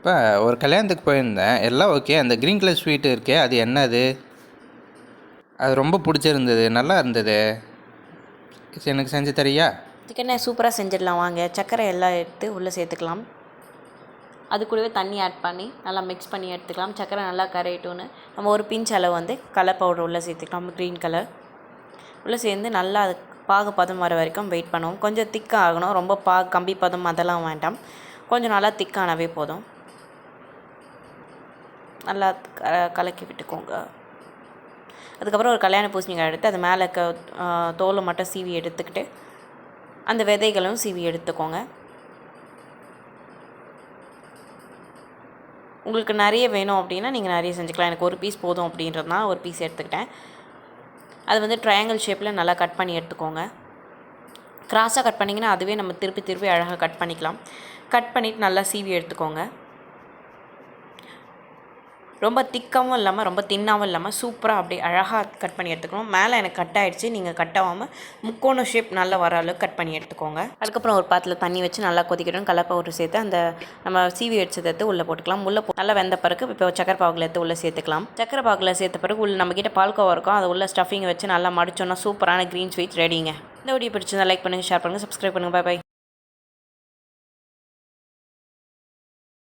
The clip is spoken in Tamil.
இப்போ ஒரு கல்யாணத்துக்கு போயிருந்தேன், எல்லாம் ஓகே. அந்த க்ரீன் கலர் ஸ்வீட் இருக்கே, அது என்னது? அது ரொம்ப பிடிச்சிருந்தது, நல்லா இருந்தது. எனக்கு செஞ்சு தரியா? சிக்கனை சூப்பராக செஞ்சிடலாம் வாங்க. சர்க்கரை எல்லாம் எடுத்து உள்ளே சேர்த்துக்கலாம். அது கூடவே தண்ணி ஆட் பண்ணி நல்லா மிக்ஸ் பண்ணி எடுத்துக்கலாம். சர்க்கரை நல்லா கரையிட்டோன்னு நம்ம ஒரு பிஞ்ச் அளவு வந்து கலர் பவுடர் உள்ளே சேர்த்துக்கலாம். க்ரீன் கலர் உள்ளே சேர்ந்து நல்லா அது பாகு பதம் வர வரைக்கும் வெயிட் பண்ணுவோம். கொஞ்சம் திக்காக ஆகணும், ரொம்ப கம்பி பதம் அதெல்லாம் வேண்டாம். கொஞ்சம் நல்லா திக்கானவே போதும். நல்லா கலக்கி விட்டுக்கோங்க. அதுக்கப்புறம் ஒரு கல்யாண பூசணிக்காய் எடுத்து அது மேலே தோலை மட்டும் சீவி எடுத்துக்கிட்டு அந்த விதைகளும் சீவி எடுத்துக்கோங்க. உங்களுக்கு நிறைய வேணும் அப்படின்னா நீங்கள் நிறைய செஞ்சுக்கலாம். எனக்கு ஒரு பீஸ் போதும் அப்படின்றதுனால ஒரு பீஸ் எடுத்துக்கிட்டேன். அது வந்து ட்ரையாங்கிள் ஷேப்பில் நல்லா கட் பண்ணி எடுத்துக்கோங்க. கிராஸாக கட் பண்ணிங்கன்னா அதுவே நம்ம திருப்பி திருப்பி அழகாக கட் பண்ணிக்கலாம். கட் பண்ணிவிட்டு நல்லா சீவி எடுத்துக்கோங்க. ரொம்ப திக்காகவும் இல்லாமல் ரொம்ப தின்னாகவும் இல்லாமல் சூப்பராக அப்படியே அழகாக கட் பண்ணி எடுத்துக்கணும். மேலே எனக்கு கட் ஆகிடுச்சு, நீங்கள் கட் ஆகாமல் முக்கோண ஷேப் நல்லா வர அளவுக்கு கட் பண்ணி எடுத்துக்கோங்க. அதுக்கப்புறம் ஒரு பாத்தில் தண்ணி வச்சு நல்லா கொதிக்கணும். கலர் பவுடர் சேர்த்து அந்த நம்ம சீவி எடுத்ததை எடுத்து உள்ளே போட்டுக்கலாம். உள்ளே நல்லா வெந்த பிறகு இப்போ சக்கரை பாகில் எடுத்து உள்ளே சேர்த்துக்கலாம். சக்கரை பாகில் சேர்த்த பிறகு உள்ள நம்மக்கிட்ட பால்கோவா இருக்கும், அதை உள்ள ஸ்டஃபிங் வச்சு நல்லா மடிச்சோன்னா சூப்பரான க்ரீன் ஸ்வீட் ரெடிங்க. இந்த வீடியோ பிடிச்சிருந்தா லைக் பண்ணுங்கள், ஷேர் பண்ணுங்கள், சப்ஸ்கிரைப் பண்ணுங்கள். பை.